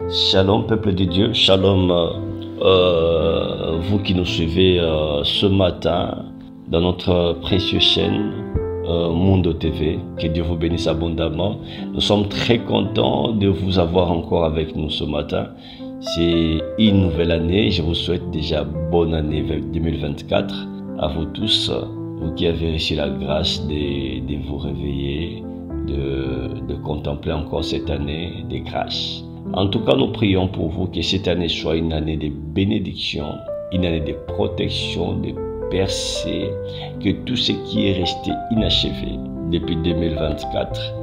Shalom peuple de Dieu, shalom vous qui nous suivez ce matin dans notre précieuse chaîne Mundo TV. Que Dieu vous bénisse abondamment. Nous sommes très contents de vous avoir encore avec nous ce matin. C'est une nouvelle année. Je vous souhaite déjà bonne année 2024 à vous tous, vous qui avez reçu la grâce de vous réveiller, de contempler encore cette année des grâces. En tout cas, nous prions pour vous que cette année soit une année de bénédiction, une année de protection, de percée, que tout ce qui est resté inachevé depuis 2024,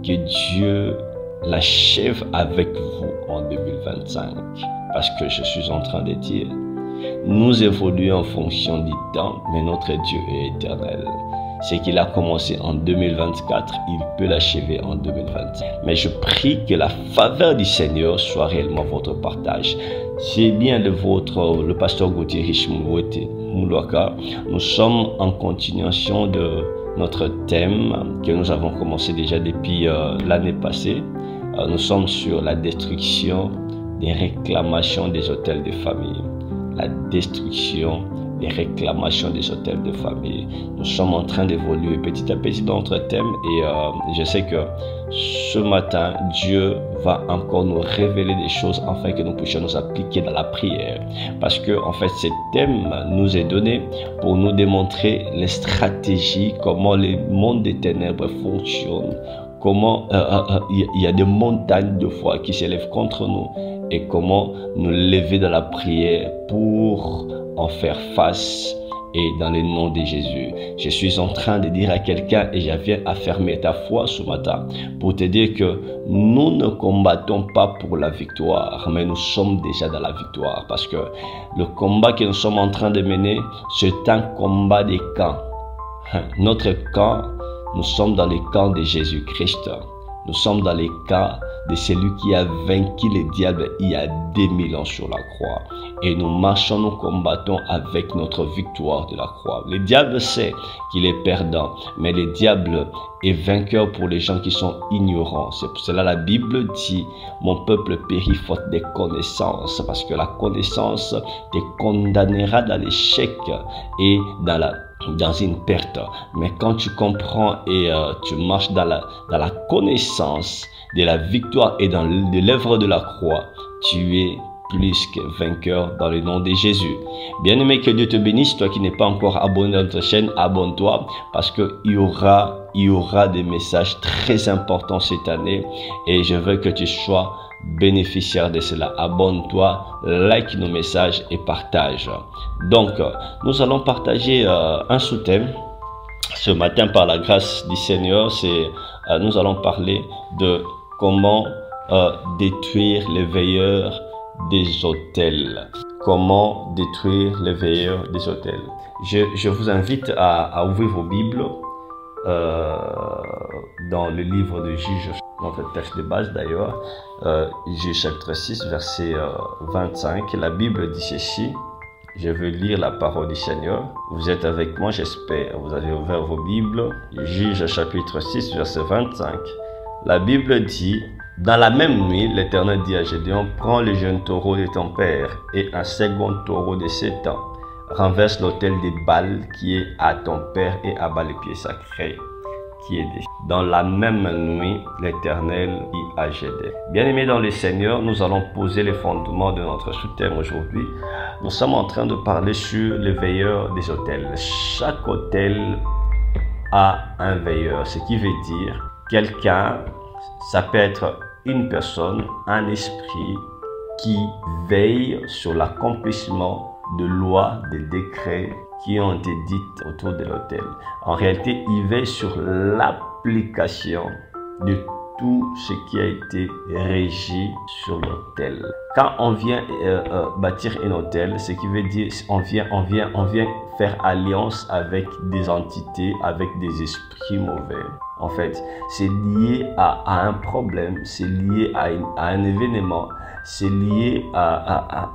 que Dieu l'achève avec vous en 2025. Parce que je suis en train de dire, nous évoluons en fonction du temps, mais notre Dieu est éternel. Ce qu'il a commencé en 2024, il peut l'achever en 2025. Mais je prie que la faveur du Seigneur soit réellement votre partage. C'est bien le pasteur Gauthier Richemoulouaka. Nous sommes en continuation de notre thème que nous avons commencé déjà depuis l'année passée. Nous sommes sur la destruction des réclamations des hôtels de famille. La destruction des réclamations des hôtels de famille. Nous sommes en train d'évoluer petit à petit dans notre thème et je sais que ce matin, Dieu va encore nous révéler des choses afin que nous puissions nous appliquer dans la prière. Parce que en fait, ce thème nous est donné pour nous démontrer les stratégies, comment les mondes des ténèbres fonctionnent, comment il y a des montagnes de foi qui s'élèvent contre nous et comment nous lever dans la prière pour en faire face et dans le nom de Jésus. Je suis en train de dire à quelqu'un et je viens affirmer ta foi ce matin pour te dire que nous ne combattons pas pour la victoire, mais nous sommes déjà dans la victoire parce que le combat que nous sommes en train de mener, c'est un combat des camps. Notre camp, nous sommes dans les camps de Jésus-Christ. Nous sommes dans les cas de celui qui a vaincu le diable il y a 2000 ans sur la croix. Et nous marchons, nous combattons avec notre victoire de la croix. Le diable sait qu'il est perdant, mais le diable est vainqueur pour les gens qui sont ignorants. C'est pour cela la Bible dit, mon peuple périt faute de connaissances, parce que la connaissance te condamnera dans l'échec et dans une perte. Mais quand tu comprends et tu marches dans la connaissance de la victoire et de l'œuvre de la croix, tu es plus que vainqueur dans le nom de Jésus. Bien-aimé, que Dieu te bénisse. Toi qui n'es pas encore abonné à notre chaîne, abonne-toi parce qu'il y aura des messages très importants cette année et je veux que tu sois bénéficiaire de cela. Abonne-toi, like nos messages et partage. Donc, nous allons partager un sous-thème. Ce matin, par la grâce du Seigneur, nous allons parler de comment détruire les veilleurs des hôtels. Comment détruire les veilleurs des hôtels. Je vous invite à ouvrir vos Bibles dans le livre de Juges, notre texte de base d'ailleurs, Juges chapitre 6, verset 25. La Bible dit ceci. Je veux lire la parole du Seigneur. Vous êtes avec moi, j'espère. Vous avez ouvert vos Bibles. Juges chapitre 6, verset 25. La Bible dit, dans la même nuit, l'Éternel dit à Gédéon, prends le jeune taureau de ton père et un second taureau de 7 ans. Renverse l'autel des Baal qui est à ton père et abat les pieds sacrés qui est dessus. Dans la même nuit, l'Éternel dit à Gédéon. Bien-aimés dans le Seigneur, nous allons poser les fondements de notre sous-thème aujourd'hui. Nous sommes en train de parler sur les veilleurs des hôtels. Chaque hôtel a un veilleur, ce qui veut dire quelqu'un, ça peut être une personne, un esprit qui veille sur l'accomplissement de lois, de décrets qui ont été dites autour de l'hôtel. En réalité, il veille sur l'application de tout ce qui a été régi sur l'hôtel. Quand on vient bâtir un hôtel, ce qui veut dire on vient faire alliance avec des entités, avec des esprits mauvais. En fait, c'est lié à un problème, c'est lié à un événement, c'est lié à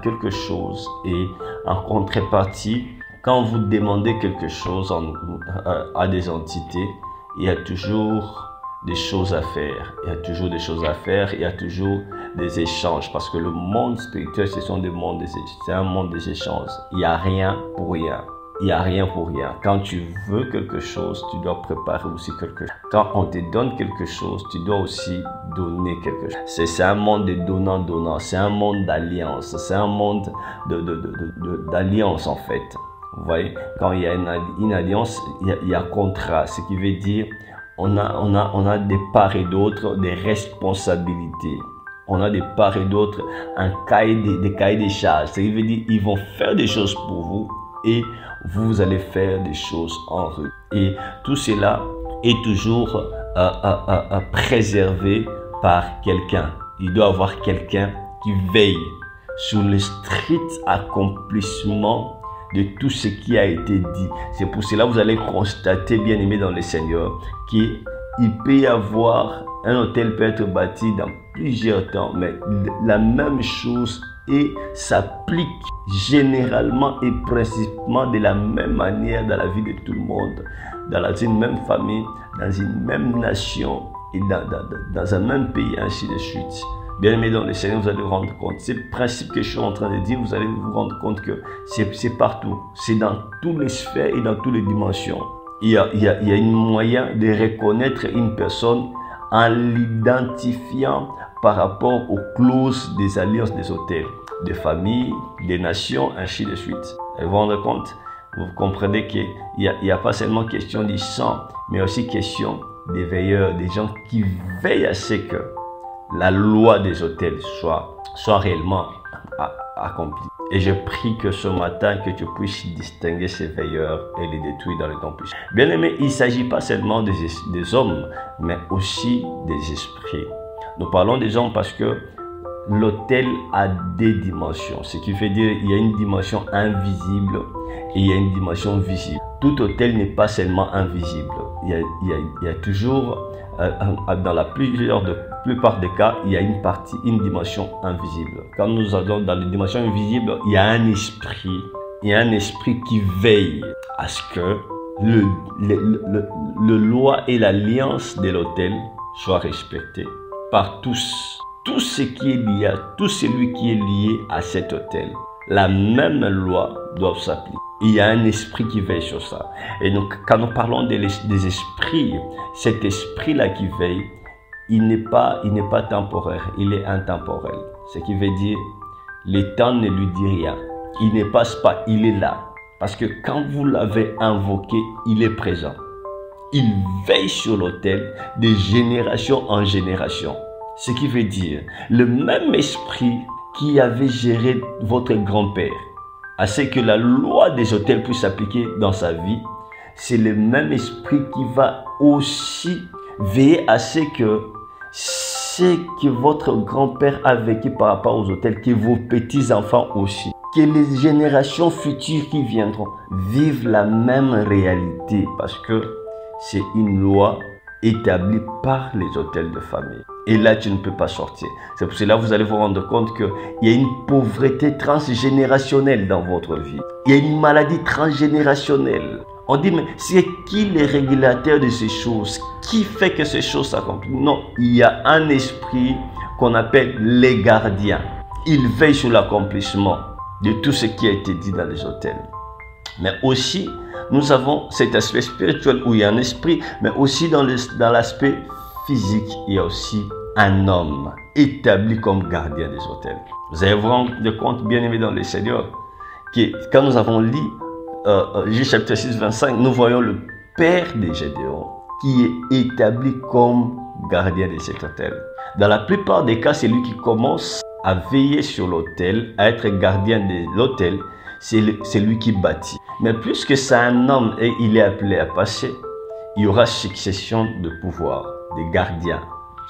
quelque chose. Et en contrepartie, quand vous demandez quelque chose à des entités, il y a toujours des choses à faire. Il y a toujours des choses à faire, il y a toujours des échanges. Parce que le monde spirituel, c'est un monde des échanges. Il n'y a rien pour rien. Il n'y a rien pour rien. Quand tu veux quelque chose, tu dois préparer aussi quelque chose. Quand on te donne quelque chose, tu dois aussi donner quelque chose. C'est un monde de donnant-donnant. C'est un monde d'alliance. C'est un monde d'alliance en fait. Vous voyez, quand il y a une alliance, il y a contrat. Ce qui veut dire on a des parts et d'autres, des responsabilités. On a des parts et d'autres, des cahiers des charges. Ce qui veut dire ils vont faire des choses pour vous et vous allez faire des choses en eux. Et tout cela est toujours préservé par quelqu'un. Il doit y avoir quelqu'un qui veille sur le strict accomplissement de tout ce qui a été dit. C'est pour cela que vous allez constater, bien aimé dans le Seigneur, qu'il peut y avoir un hôtel peut être bâti dans plusieurs temps, mais la même chose s'applique généralement et principalement de la même manière dans la vie de tout le monde, dans une même famille, dans une même nation et dans un même pays, ainsi de suite. Bien aimé dans le Seigneur, vous allez vous rendre compte. C'est le principe que je suis en train de dire, vous allez vous rendre compte que c'est partout. C'est dans toutes les sphères et dans toutes les dimensions. Il y a un moyen de reconnaître une personne en l'identifiant par rapport aux clauses des alliances des hôtels, des familles, des nations, ainsi de suite. Vous vous rendez compte? Vous comprenez qu'il n'y a pas seulement question du sang, mais aussi question des veilleurs, des gens qui veillent à ce que la loi des hôtels soit réellement accomplie. Et je prie que ce matin, que tu puisses distinguer ces veilleurs et les détruire dans le temps puissant. Bien aimé, il ne s'agit pas seulement des hommes, mais aussi des esprits. Nous parlons des hommes parce que l'autel a des dimensions. Ce qui veut dire qu'il y a une dimension invisible et il y a une dimension visible. Tout autel n'est pas seulement invisible. Il y a toujours, dans la plupart des cas, il y a une dimension invisible. Quand nous allons dans les dimensions invisibles, il y a un esprit. Il y a un esprit qui veille à ce que le loi et l'alliance de l'autel soient respectés par tous. Tout ce qui est lié, tout celui qui est lié à cet autel. La même loi doit s'appliquer. Il y a un esprit qui veille sur ça. Et donc, quand nous parlons des esprits, cet esprit-là qui veille, il n'est pas temporaire, il est intemporel. Ce qui veut dire, le temps ne lui dit rien. Il ne passe pas, il est là. Parce que quand vous l'avez invoqué, il est présent. Il veille sur l'autel de génération en génération. Ce qui veut dire, le même esprit qui avait géré votre grand-père, à ce que la loi des autels puisse s'appliquer dans sa vie, c'est le même esprit qui va aussi veiller à ce que votre grand-père a vécu par rapport aux autels, que vos petits-enfants aussi, que les générations futures qui viendront vivent la même réalité, parce que c'est une loi établie par les autels de famille. Et là, tu ne peux pas sortir. C'est pour cela que vous allez vous rendre compte qu'il y a une pauvreté transgénérationnelle dans votre vie. Il y a une maladie transgénérationnelle. On dit, mais c'est qui les régulateurs de ces choses? Qui fait que ces choses s'accomplissent? Non, il y a un esprit qu'on appelle les gardiens. Ils veillent sur l'accomplissement de tout ce qui a été dit dans les autels. Mais aussi, nous avons cet aspect spirituel où il y a un esprit, mais aussi dans l'aspect physique, il y a aussi un homme établi comme gardien des autels. Vous allez vous rendre compte, bien aimé dans le Seigneur, que quand nous avons lu Juge chapitre 6, 25, nous voyons le père de Gédéon qui est établi comme gardien de cet autel. Dans la plupart des cas, c'est lui qui commence à veiller sur l'autel, à être gardien de l'autel. C'est lui qui bâtit. Mais puisque c'est un homme et il est appelé à passer, il y aura succession de pouvoirs, de gardiens,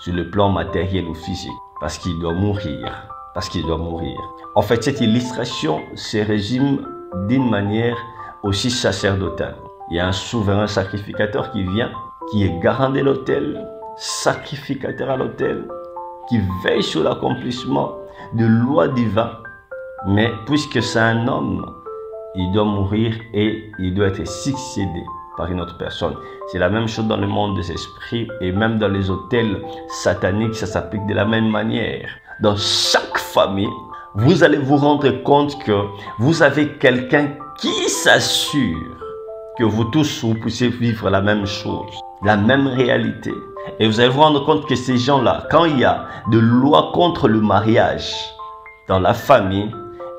sur le plan matériel ou physique, parce qu'il doit mourir. Parce qu'il doit mourir. En fait, cette illustration se résume d'une manière aussi sacerdotale. Il y a un souverain sacrificateur qui vient, qui est garant de l'autel, sacrificateur à l'autel, qui veille sur l'accomplissement de lois divines. Mais puisque c'est un homme, il doit mourir et il doit être succédé par une autre personne. C'est la même chose dans le monde des esprits et même dans les hôtels sataniques, ça s'applique de la même manière. Dans chaque famille, vous allez vous rendre compte que vous avez quelqu'un qui s'assure que vous tous, vous puissiez vivre la même chose, la même réalité. Et vous allez vous rendre compte que ces gens-là, quand il y a de lois contre le mariage dans la famille,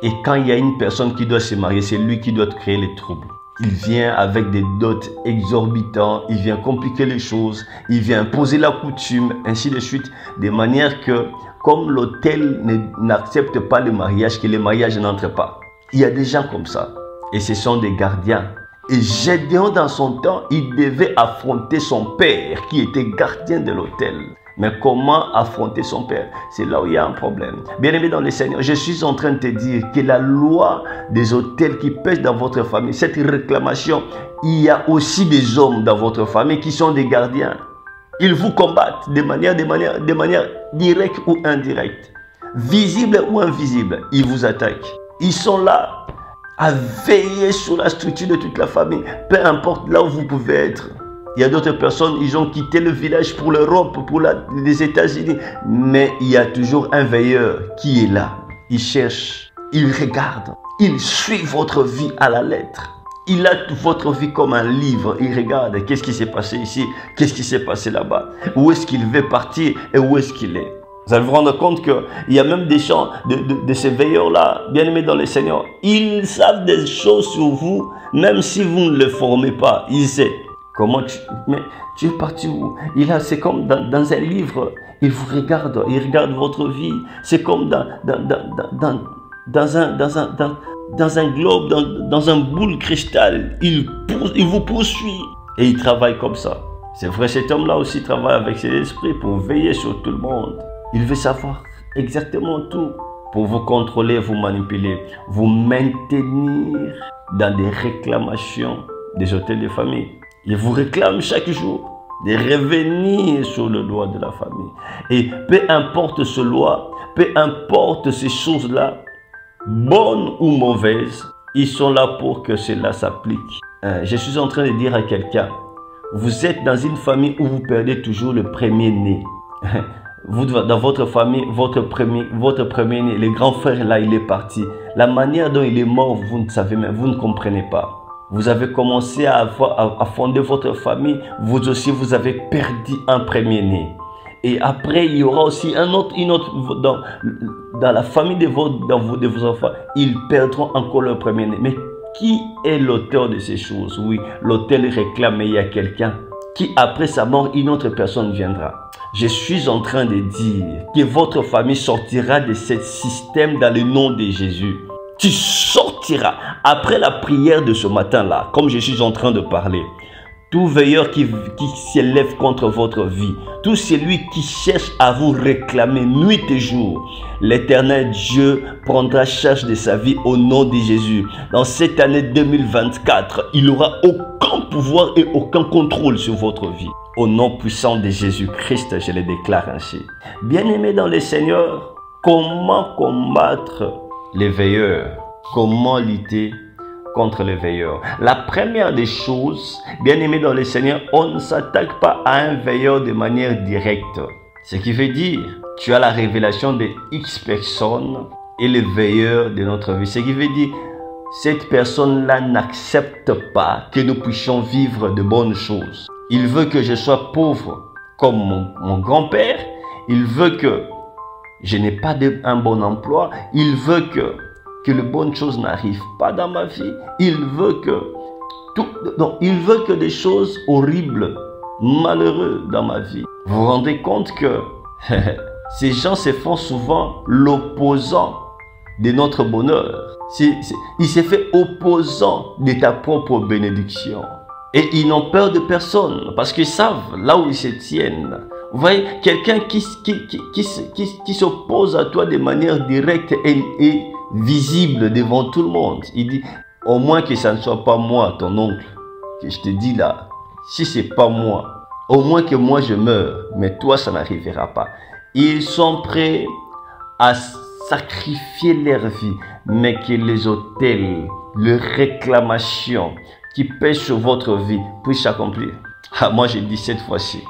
et quand il y a une personne qui doit se marier, c'est lui qui doit créer les troubles. Il vient avec des dots exorbitants, il vient compliquer les choses, il vient imposer la coutume, ainsi de suite, de manière que, comme l'autel n'accepte pas le mariage, que le mariage n'entre pas. Il y a des gens comme ça, et ce sont des gardiens. Et Gédéon, dans son temps, il devait affronter son père, qui était gardien de l'autel. Mais comment affronter son père? C'est là où il y a un problème. Bien-aimé dans le Seigneur, je suis en train de te dire que la loi des autels qui pèsent dans votre famille, cette réclamation, il y a aussi des hommes dans votre famille qui sont des gardiens. Ils vous combattent de manière directe ou indirecte, visible ou invisible. Ils vous attaquent. Ils sont là à veiller sur la structure de toute la famille, peu importe là où vous pouvez être. Il y a d'autres personnes, ils ont quitté le village pour l'Europe, pour les États-Unis. Mais il y a toujours un veilleur qui est là. Il cherche, il regarde, il suit votre vie à la lettre. Il a votre vie comme un livre. Il regarde qu'est-ce qui s'est passé ici, qu'est-ce qui s'est passé là-bas, où est-ce qu'il veut partir et où est-ce qu'il est. Vous allez vous rendre compte qu'il y a même des gens de ces veilleurs-là, bien aimés dans le Seigneur. Ils savent des choses sur vous, même si vous ne les formez pas. Ils savent. Comment mais tu es parti où? C'est comme dans un livre, il vous regarde, il regarde votre vie. C'est comme dans un globe, dans un boule cristal. Il vous poursuit et il travaille comme ça. C'est vrai, cet homme-là aussi travaille avec ses esprits pour veiller sur tout le monde. Il veut savoir exactement tout pour vous contrôler, vous manipuler, vous maintenir dans des réclamations des hôtels de famille. Il vous réclame chaque jour de revenir sur le droit de la famille. Et peu importe ce loi, peu importe ces choses-là, bonnes ou mauvaises, ils sont là pour que cela s'applique. Je suis en train de dire à quelqu'un, vous êtes dans une famille où vous perdez toujours le premier-né. Vous, dans votre famille, votre premier-né, le grand frère là, il est parti. La manière dont il est mort, vous ne savez même, vous ne comprenez pas. Vous avez commencé à fonder votre famille, vous aussi vous avez perdu un premier-né. Et après, il y aura aussi une autre dans la famille de vos enfants, ils perdront encore leur premier-né. Mais qui est l'auteur de ces choses? Oui, l'auteur réclame, mais il y a quelqu'un qui, après sa mort, une autre personne viendra. Je suis en train de dire que votre famille sortira de ce système dans le nom de Jésus. Tu sortiras après la prière de ce matin-là, comme je suis en train de parler. Tout veilleur qui s'élève contre votre vie, tout celui qui cherche à vous réclamer nuit et jour, l'Éternel Dieu prendra charge de sa vie au nom de Jésus. Dans cette année 2024, il n'aura aucun pouvoir et aucun contrôle sur votre vie. Au nom puissant de Jésus-Christ, je le déclare ainsi. Bien-aimés dans le Seigneur, comment combattre les veilleurs? Comment lutter contre les veilleurs? La première des choses, bien aimé dans le Seigneur, on ne s'attaque pas à un veilleur de manière directe. Ce qui veut dire, tu as la révélation de X personnes et le veilleur de notre vie. Ce qui veut dire, cette personne-là n'accepte pas que nous puissions vivre de bonnes choses. Il veut que je sois pauvre comme mon grand-père. Il veut que je n'ai pas un bon emploi. Il veut que les bonnes choses n'arrivent pas dans ma vie. Il veut que des choses horribles, malheureuses dans ma vie. Vous vous rendez compte que ces gens se font souvent l'opposant de notre bonheur. Il se fait opposant de ta propre bénédiction. Et ils n'ont peur de personne parce qu'ils savent là où ils se tiennent. Vous voyez, quelqu'un qui s'oppose à toi de manière directe et visible devant tout le monde. Il dit, au moins que ça ne soit pas moi, ton oncle, que je te dis là. Si ce n'est pas moi, au moins que moi je meure, mais toi ça n'arrivera pas. Ils sont prêts à sacrifier leur vie, mais que les autels, les réclamations qui pèse sur votre vie puisse s'accomplir. Ah, moi je dis cette fois-ci,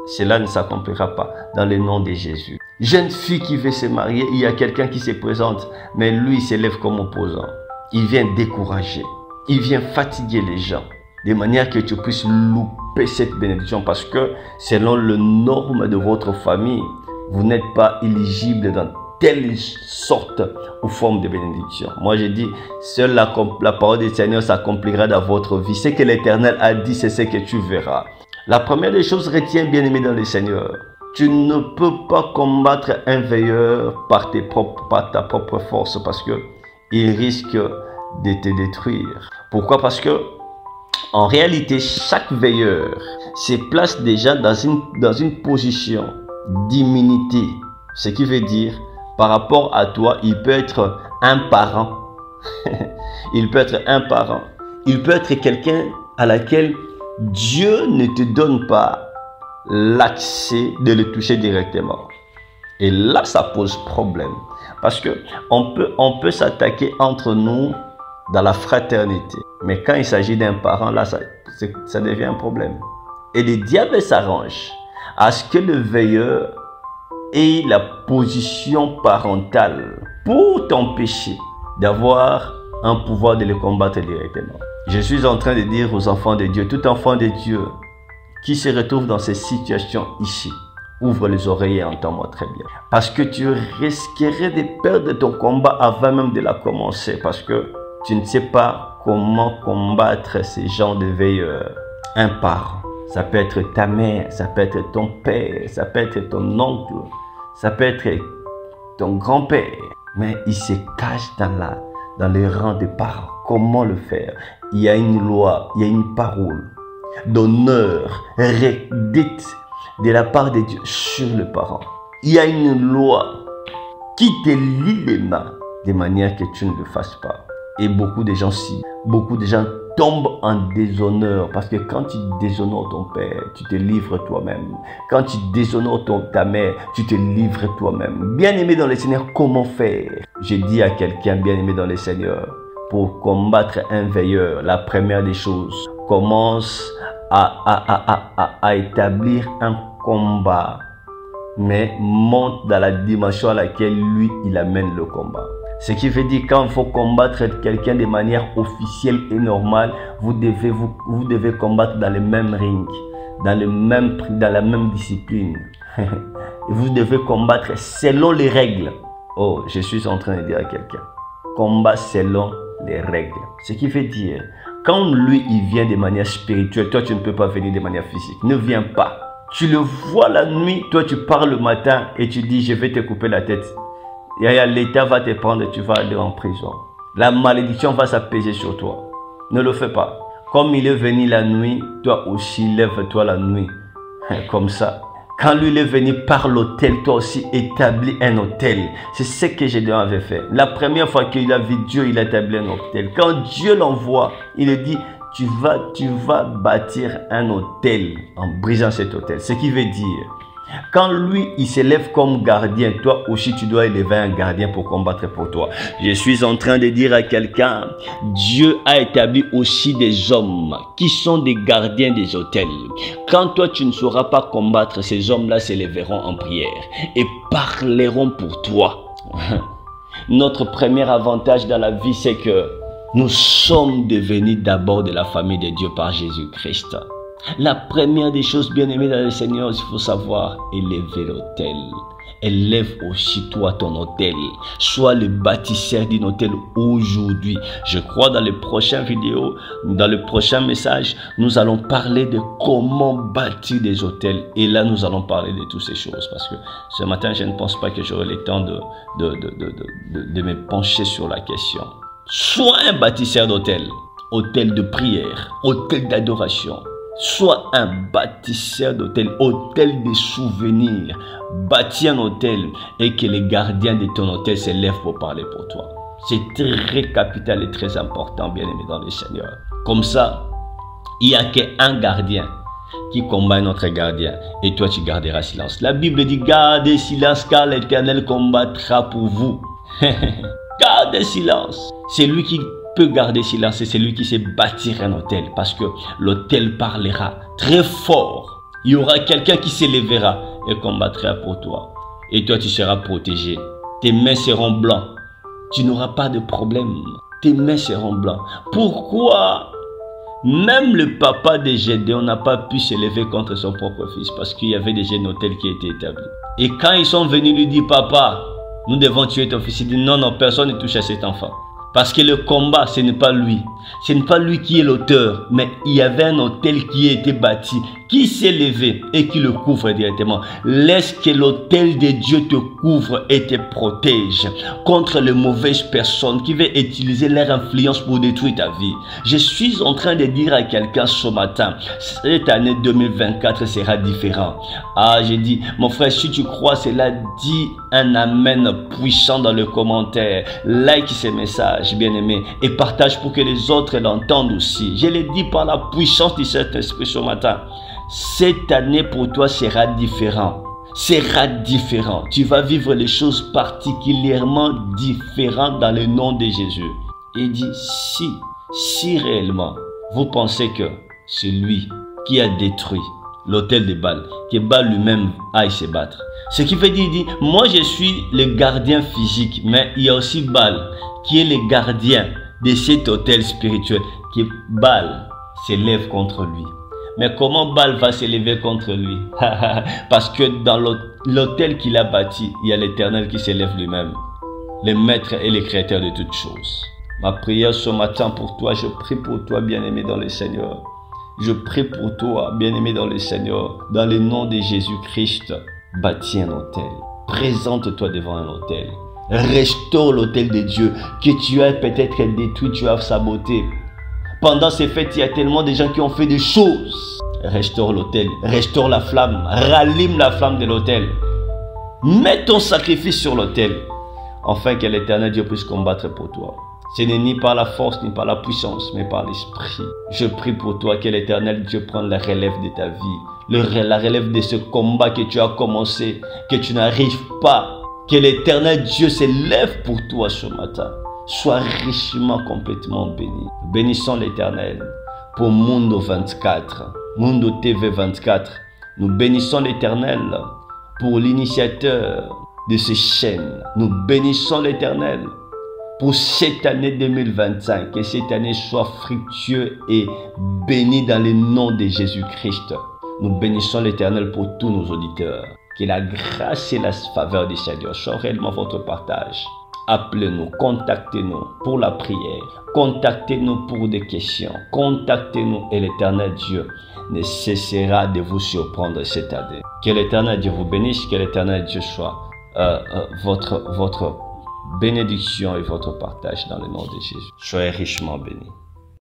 cela ne s'accomplira pas dans le nom de Jésus. Jeune fille qui veut se marier, il y a quelqu'un qui se présente, mais lui il s'élève comme opposant. Il vient décourager, il vient fatiguer les gens, de manière que tu puisses louper cette bénédiction, parce que selon les normes de votre famille, vous n'êtes pas éligible dans telle sorte ou forme de bénédiction. Moi je dis, seule la parole du Seigneur s'accomplira dans votre vie. Ce que l'Éternel a dit, c'est ce que tu verras. La première des choses, retiens bien aimé dans le Seigneur. Tu ne peux pas combattre un veilleur par ta propre force, parce que il risque de te détruire. Pourquoi? Parce que en réalité, chaque veilleur se place déjà dans une position d'immunité. Ce qui veut dire, par rapport à toi, il peut être un parent. Il peut être un parent. Il peut être quelqu'un à laquelle Dieu ne te donne pas l'accès de le toucher directement. Et là, ça pose problème. Parce que on peut s'attaquer entre nous dans la fraternité. Mais quand il s'agit d'un parent, là, ça devient un problème. Et le diable s'arrange à ce que le veilleur ait la position parentale pour t'empêcher d'avoir un pouvoir de le combattre directement. Je suis en train de dire aux enfants de Dieu, tout enfant de Dieu qui se retrouve dans ces situations ici, ouvre les oreilles et entends-moi très bien. Parce que tu risquerais de perdre ton combat avant même de la commencer, parce que tu ne sais pas comment combattre ces gens de veilleurs. Un parent, ça peut être ta mère, ça peut être ton père, ça peut être ton oncle, ça peut être ton grand-père, mais il se cache dans les rangs des parents. Comment le faire? Il y a une loi, il y a une parole d'honneur dite de la part de Dieu sur le parent. Il y a une loi qui te lie les mains de manière que tu ne le fasses pas. Et beaucoup de gens tombent en déshonneur, parce que quand tu déshonores ton père, tu te livres toi-même. Quand tu déshonores ta mère, tu te livres toi-même. Bien-aimé dans le Seigneur, comment faire? Je dis à quelqu'un bien-aimé dans le Seigneur, pour combattre un veilleur, la première des choses, commence à établir un combat, mais monte dans la dimension à laquelle lui, il amène le combat. Ce qui veut dire, quand il faut combattre quelqu'un de manière officielle et normale, vous devez combattre dans le même ring, dans la même discipline. Vous devez combattre selon les règles. Oh, je suis en train de dire à quelqu'un, combat selon les règles. Ce qui veut dire, quand lui, il vient de manière spirituelle, toi, tu ne peux pas venir de manière physique. Ne viens pas. Tu le vois la nuit, toi, tu pars le matin et tu dis, je vais te couper la tête. L'État va te prendre et tu vas aller en prison. La malédiction va s'apaiser sur toi. Ne le fais pas. Comme il est venu la nuit, toi aussi, lève-toi la nuit. Comme ça. Quand lui il est venu par l'autel, toi aussi établis un autel. C'est ce que Gédéon avait fait. La première fois qu'il a vu Dieu, il a établi un autel. Quand Dieu l'envoie, il lui dit, tu vas bâtir un autel en brisant cet autel. Ce qui veut dire, quand lui, il s'élève comme gardien, toi aussi, tu dois élever un gardien pour combattre pour toi. Je suis en train de dire à quelqu'un, Dieu a établi aussi des hommes qui sont des gardiens des autels. Quand toi, tu ne sauras pas combattre, ces hommes-là s'élèveront en prière et parleront pour toi. Notre premier avantage dans la vie, c'est que nous sommes devenus d'abord de la famille de Dieu par Jésus-Christ. La première des choses, bien-aimées dans le Seigneur, il faut savoir élever l'autel. Élève aussi toi ton autel. Sois le bâtisseur d'un autel aujourd'hui. Je crois dans les prochaines vidéos, dans le prochain message, nous allons parler de comment bâtir des autels. Et là, nous allons parler de toutes ces choses. Parce que ce matin, je ne pense pas que j'aurai le temps de me pencher sur la question. Sois un bâtisseur d'autel. Autel de prière, autel d'adoration. Sois un bâtisseur d'autel, autel de souvenirs. Bâtis un autel et que les gardiens de ton autel s'élèvent pour parler pour toi. C'est très capital et très important, bien aimé dans le Seigneur. Comme ça, il n'y a qu'un gardien qui combat notre gardien et toi tu garderas silence. La Bible dit, gardez silence car l'Éternel combattra pour vous. Gardez silence. C'est lui qui peut garder silence, c'est celui qui sait bâtir un autel. Parce que l'autel parlera très fort. Il y aura quelqu'un qui s'élèvera et combattra pour toi. Et toi, tu seras protégé. Tes mains seront blanches. Tu n'auras pas de problème. Tes mains seront blanches. Pourquoi même le papa de Gédéon n'a pas pu s'élever contre son propre fils? Parce qu'il y avait déjà un autel qui était établi. Et quand ils sont venus lui dire, papa, nous devons tuer ton fils, il dit, non, non, personne ne touche à cet enfant. Parce que le combat, ce n'est pas lui. Ce n'est pas lui qui est l'auteur. Mais il y avait un autel qui a été bâti, qui s'est levé et qui le couvre directement. Laisse que l'autel de Dieu te couvre et te protège contre les mauvaises personnes qui veulent utiliser leur influence pour détruire ta vie. Je suis en train de dire à quelqu'un ce matin, cette année 2024 sera différent. Ah, j'ai dit, mon frère, si tu crois cela, dis un amen puissant dans le commentaire. Like ce message, bien-aimé, et partage pour que les autres l'entendent aussi. Je l'ai dit par la puissance de cet esprit ce matin. Cette année pour toi sera différent. Sera différent. Tu vas vivre les choses particulièrement différentes dans le nom de Jésus. Il dit, si réellement vous pensez que c'est lui qui a détruit l'autel de Baal, que Baal lui-même aille se battre. Ce qui veut dire, il dit, moi je suis le gardien physique, mais il y a aussi Baal qui est le gardien de cet autel spirituel, que Baal s'élève contre lui. Mais comment Baal va s'élever contre lui? Parce que dans l'autel qu'il a bâti, il y a l'Éternel qui s'élève lui-même, le maître et le créateur de toutes choses. Ma prière ce matin pour toi, je prie pour toi, bien-aimé dans le Seigneur. Je prie pour toi, bien-aimé dans le Seigneur, dans le nom de Jésus-Christ. Bâtis un autel. Présente-toi devant un autel. Restaure l'autel de Dieu que tu as peut-être détruit, tu as saboté. Pendant ces fêtes, il y a tellement de gens qui ont fait des choses. Restaure l'autel, restaure la flamme, rallume la flamme de l'autel. Mets ton sacrifice sur l'autel, afin que l'Éternel Dieu puisse combattre pour toi. Ce n'est ni par la force, ni par la puissance, mais par l'Esprit. Je prie pour toi que l'Éternel Dieu prenne la relève de ta vie, la relève de ce combat que tu as commencé, que tu n'arrives pas. Que l'Éternel Dieu s'élève pour toi ce matin. Sois richement, complètement béni. Bénissons l'Éternel pour Mundo 24, Mundo TV 24. Nous bénissons l'Éternel pour l'initiateur de ces chaînes. Nous bénissons l'Éternel pour cette année 2025. Que cette année soit fructueuse et bénie dans le nom de Jésus-Christ. Nous bénissons l'Éternel pour tous nos auditeurs. Que la grâce et la faveur du Seigneur soient réellement votre partage. Appelez-nous, contactez-nous pour la prière. Contactez-nous pour des questions. Contactez-nous et l'Éternel Dieu ne cessera de vous surprendre cette année. Que l'Éternel Dieu vous bénisse. Que l'Éternel Dieu soit votre bénédiction et votre partage dans le nom de Jésus. Soyez richement bénis.